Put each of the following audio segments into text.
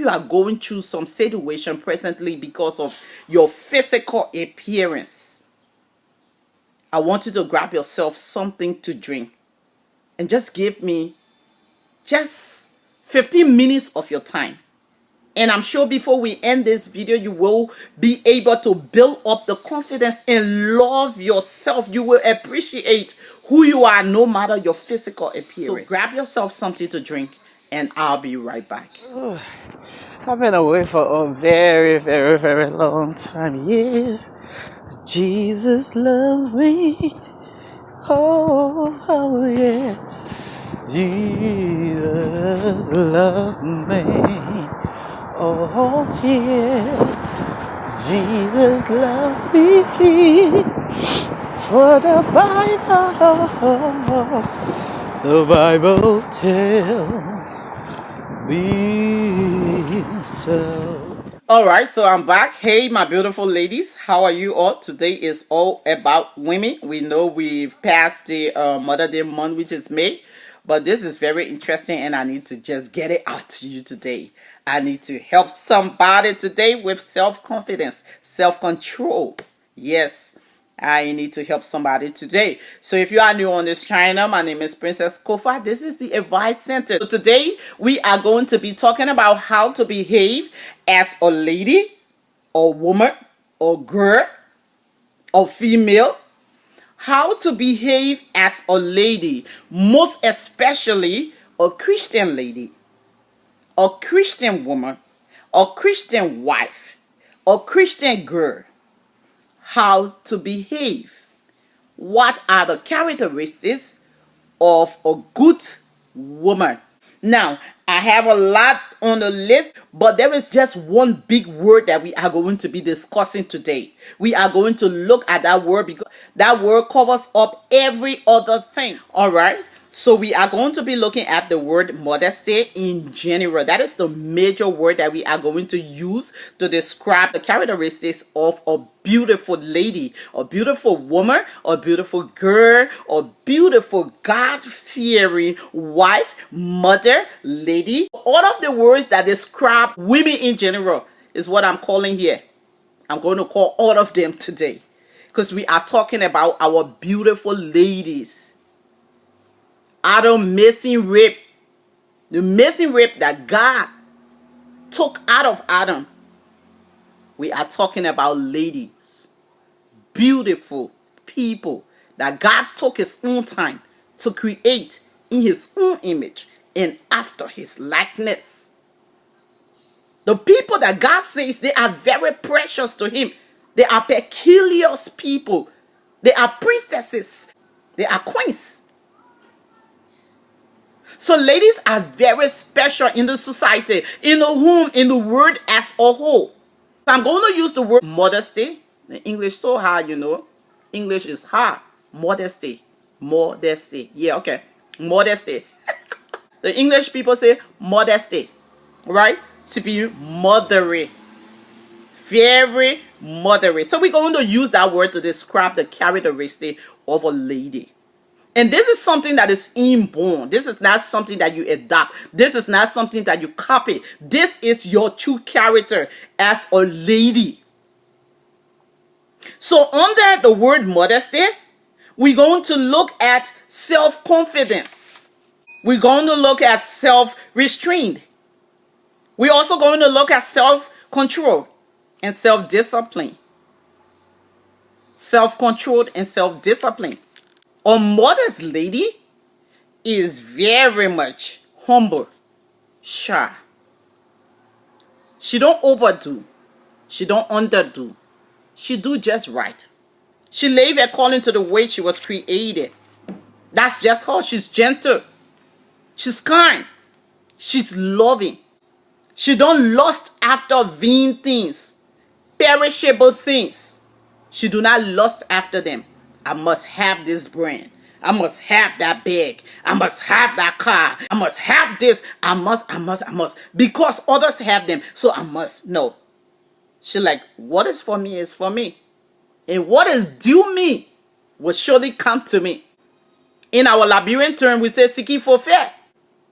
you are going through some situation presently because of your physical appearance, I want you to grab yourself something to drink and just give me just 15 minutes of your time. And I'm sure before we end this video, you will be able to build up the confidence and love yourself. You will appreciate who you are no matter your physical appearance. So grab yourself something to drink and I'll be right back. I've been away for a very, very, very long time. Yes, Jesus loved me. Oh, yeah. Jesus loved me. Oh, yeah. Jesus loved me. For the Bible tells me so. All right, so I'm back. Hey, my beautiful ladies, how are you all? Today is all about women. We know we've passed the Mother Day month, which is May, but this is very interesting and I need to just get it out to you today. I need to help somebody today with self-confidence, self-control. Yes, I need to help somebody today. So if you are new on this channel, my name is Princess Kofa. This is the Advice Center. So today we are going to be talking about how to behave as a lady, or woman, or girl, or female. How to behave as a lady, most especially a Christian lady, a Christian woman, a Christian wife, a Christian girl. How to behave. What are the characteristics of a good woman? Now, I have a lot on the list, but there is just one big word that we are going to be discussing today. We are going to look at that word because that word covers up every other thing. All right? So we are going to be looking at the word modesty in general. That is the major word that we are going to use to describe the characteristics of a beautiful lady, a beautiful woman, a beautiful girl, a beautiful God-fearing wife, mother, lady. All of the words that describe women in general is what I'm calling here. I'm going to call all of them today because we are talking about our beautiful ladies. Adam missing rib, the missing rib that God took out of Adam. We are talking about ladies, beautiful people that God took his own time to create in his own image and after his likeness. The people that God says they are very precious to him. They are peculiar people. They are princesses. They are queens. So ladies are very special in the society, in the home, in the world as a whole. I'm going to use the word modesty. The English so hard, you know. English is hard. Modesty. Modesty. Yeah, okay. Modesty. The English people say modesty. Right? To be mothery. Very mothery. So we're going to use that word to describe the characteristic of a lady. And this is something that is inborn. This is not something that you adopt. This is not something that you copy. This is your true character as a lady. So under the word modesty, we're going to look at self-confidence. We're going to look at self-restraint. We're also going to look at self-control and self-discipline. Self-control and self-discipline. A modest lady is very much humble, shy. She don't overdo. She don't underdo. She do just right. She live according to the way she was created. That's just her. She's gentle. She's kind. She's loving. She don't lust after vain things, perishable things. She do not lust after them. I must have this brand. I must have that bag. I must have that car. I must have this. I must. Because others have them, so I must. No. She like, what is for me is for me. And what is due me will surely come to me. In our Liberian term, we say, seek ye for fair.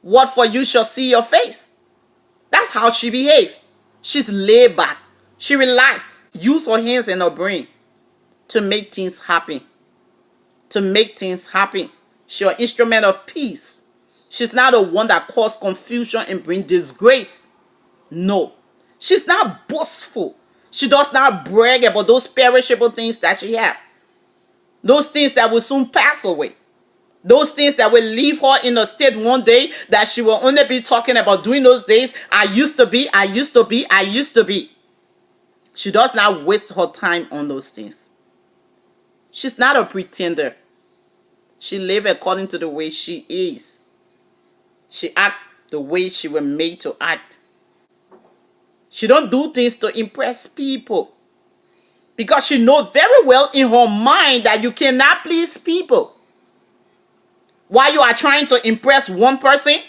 What for you shall see your face. That's how she behaves. She's laid back. She relaxes. Use her hands and her brain to make things happen. To make things happen. She's an instrument of peace. She's not the one that causes confusion and bring disgrace. No. She's not boastful. She does not brag about those perishable things that she has. Those things that will soon pass away. Those things that will leave her in a state one day that she will only be talking about during those days. I used to be, I used to be, I used to be. She does not waste her time on those things. She's not a pretender. She lives according to the way she is. She acts the way she was made to act. She don't do things to impress people. Because she knows very well in her mind that you cannot please people. While you are trying to impress one person,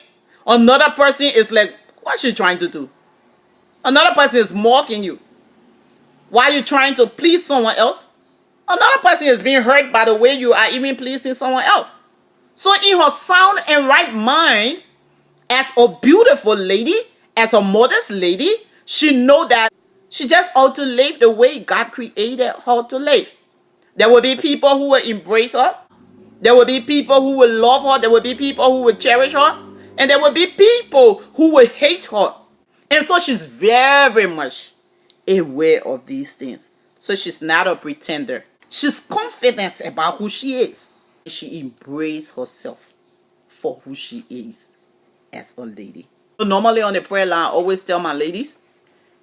another person is like, what's she trying to do? Another person is mocking you. While you're trying to please someone else, another person is being hurt by the way you are even pleasing someone else. So in her sound and right mind, as a beautiful lady, as a modest lady, she know that she just ought to live the way God created her to live. There will be people who will embrace her. There will be people who will love her. There will be people who will cherish her. And there will be people who will hate her. And so she's very much aware of these things. So she's not a pretender. She's confident about who she is. She embraces herself for who she is as a lady. So normally on the prayer line, I always tell my ladies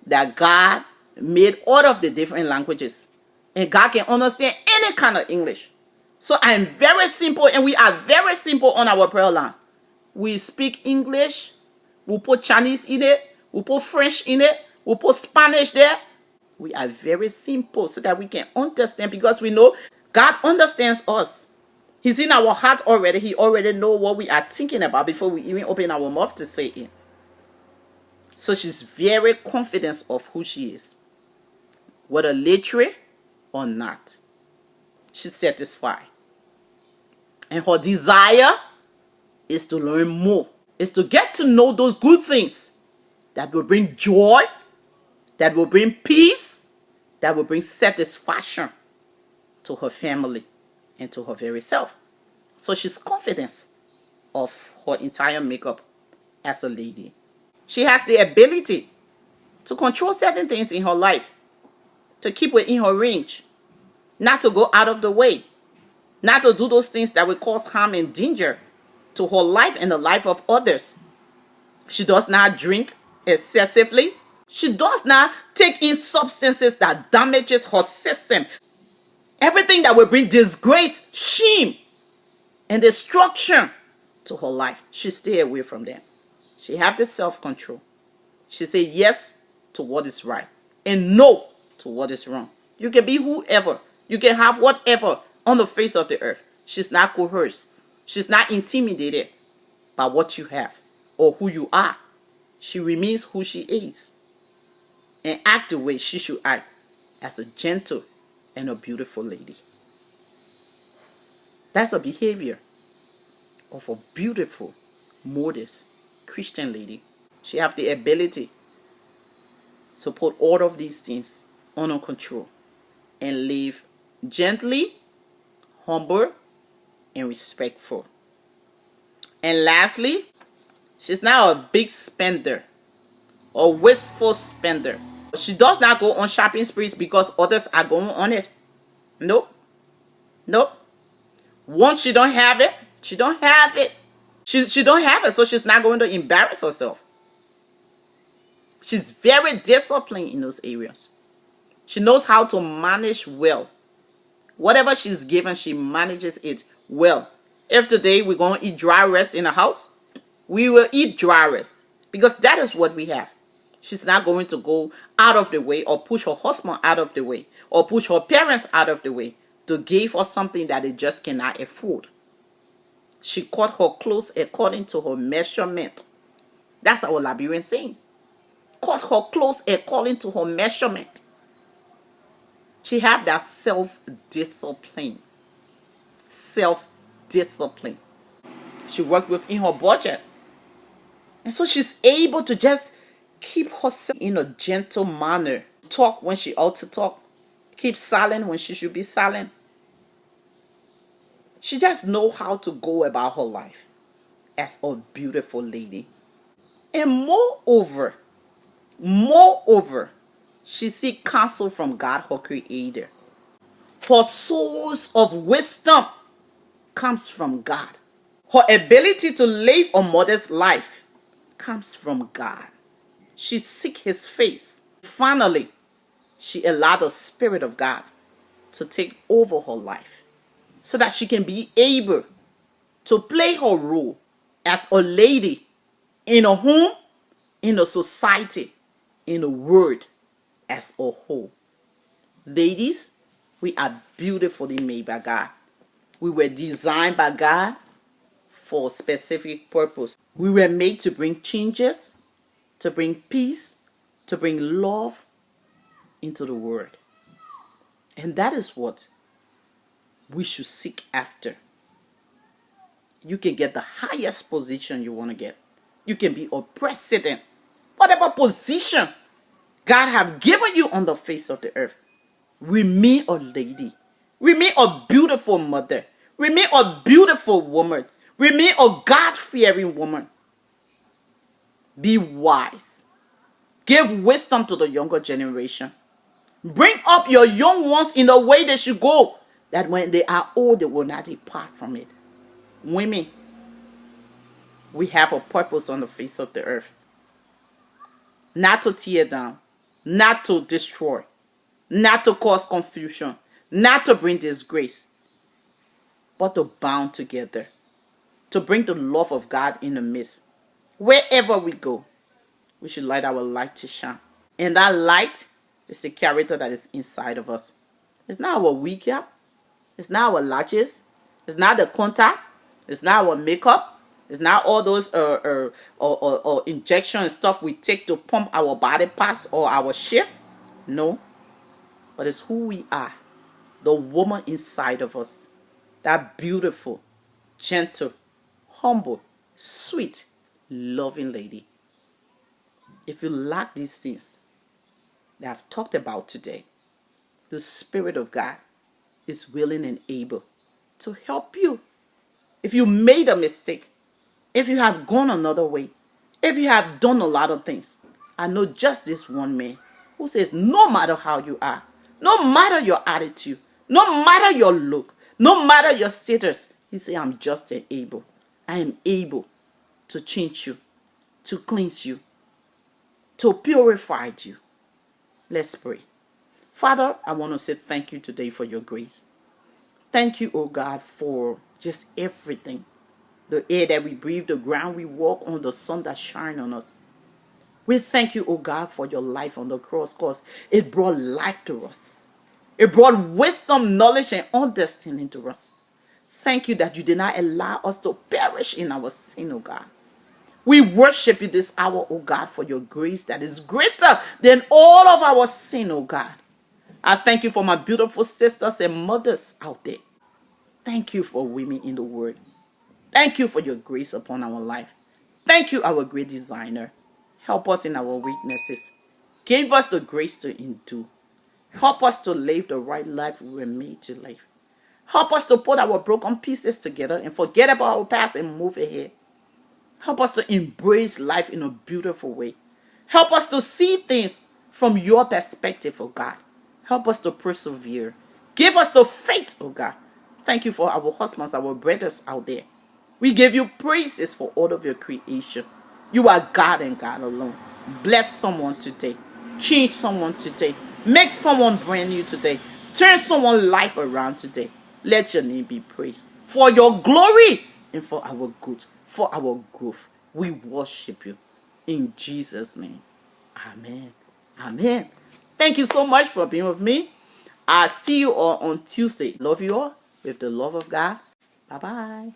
that God made all of the different languages. And God can understand any kind of English. So I'm very simple, and we are very simple on our prayer line. We speak English. We put Chinese in it. We put French in it. We put Spanish there. We are very simple so that we can understand, because we know God understands us. He's in our heart already. He already knows what we are thinking about before we even open our mouth to say it. So she's very confident of who she is. Whether literate or not. She's satisfied. And her desire is to learn more. Is to get to know those good things that will bring joy, that will bring peace, that will bring satisfaction to her family and to her very self. So she's confident of her entire makeup as a lady. She has the ability to control certain things in her life, to keep within her range, not to go out of the way, not to do those things that will cause harm and danger to her life and the life of others. She does not drink excessively. She does not take in substances that damages her system. Everything that will bring disgrace, shame, and destruction to her life, she stay away from them. She have the self-control. She say yes to what is right and no to what is wrong. You can be whoever. You can have whatever on the face of the earth. She's not coerced. She's not intimidated by what you have or who you are. She remains who she is and act the way she should act as a gentle and a beautiful lady. That's a behavior of a beautiful, modest Christian lady. She have the ability to put all of these things under control and live gently, humble, and respectful. And lastly, she's not a big spender or wasteful spender. She does not go on shopping sprees because others are going on it. Nope. Nope. Once she don't have it, she don't have it. She don't have it, so she's not going to embarrass herself. She's very disciplined in those areas. She knows how to manage well. Whatever she's given, she manages it well. If today we're going to eat dry rice in the house, we will eat dry rice because that is what we have. She's not going to go out of the way or push her husband out of the way or push her parents out of the way to give her something that they just cannot afford. She cut her clothes according to her measurement. That's our Liberian saying. Cut her clothes according to her measurement. She have that self-discipline. Self-discipline. She worked within her budget. And so she's able to just Keep herself in a gentle manner. Talk when she ought to talk. Keep silent when she should be silent. She just know how to go about her life as a beautiful lady. And moreover, she seek counsel from God, her creator. Her source of wisdom comes from God. Her ability to live a modest life comes from God. She seek his face. Finally, she allowed the Spirit of God to take over her life so that she can be able to play her role as a lady in a home, in a society, in a world as a whole. Ladies, we are beautifully made by God. We were designed by God for a specific purpose. We were made to bring changes, to bring peace, to bring love into the world. And that is what we should seek after. You can get the highest position you want to get. You can be a president. Whatever position God have given you on the face of the earth. Remain a lady. Remain a beautiful mother. Remain a beautiful woman. Remain a God-fearing woman. Be wise. Give wisdom to the younger generation. Bring up your young ones in the way they should go, that when they are old, they will not depart from it. Women, we have a purpose on the face of the earth. Not to tear down, not to destroy, not to cause confusion, not to bring disgrace, but to bound together, to bring the love of God in the midst. Wherever we go, we should light our light to shine. And that light is the character that is inside of us. It's not our wig cap. It's not our lashes. It's not the contact. It's not our makeup. It's not all those injection and stuff we take to pump our body parts or our shape. No. But it's who we are. The woman inside of us. That beautiful, gentle, humble, sweet, loving lady. If you lack these things that I've talked about today, the Spirit of God is willing and able to help you. If you made a mistake, if you have gone another way, if you have done a lot of things, I know just this one man who says no matter how you are, no matter your attitude, no matter your look, no matter your status, he says, I'm just and able. I am able to change you, to cleanse you, to purify you. Let's pray. Father, I want to say thank you today for your grace. Thank you, oh God, for just everything. The air that we breathe, the ground we walk on, the sun that shines on us. We thank you, oh God, for your life on the cross, because it brought life to us. It brought wisdom, knowledge, and understanding to us. Thank you that you did not allow us to perish in our sin, oh God. We worship you this hour, oh God, for your grace that is greater than all of our sin, oh God. I thank you for my beautiful sisters and mothers out there. Thank you for women in the word. Thank you for your grace upon our life. Thank you, our great designer. Help us in our weaknesses. Give us the grace to endure. Help us to live the right life we were made to live. Help us to put our broken pieces together and forget about our past and move ahead. Help us to embrace life in a beautiful way. Help us to see things from your perspective, oh God. Help us to persevere. Give us the faith, oh God. Thank you for our husbands, our brothers out there. We give you praises for all of your creation. You are God and God alone. Bless someone today. Change someone today. Make someone brand new today. Turn someone's life around today. Let your name be praised. For your glory and for our good, for our growth. We worship you. In Jesus' name. Amen. Amen. Thank you so much for being with me. I'll see you all on Tuesday. Love you all with the love of God. Bye-bye.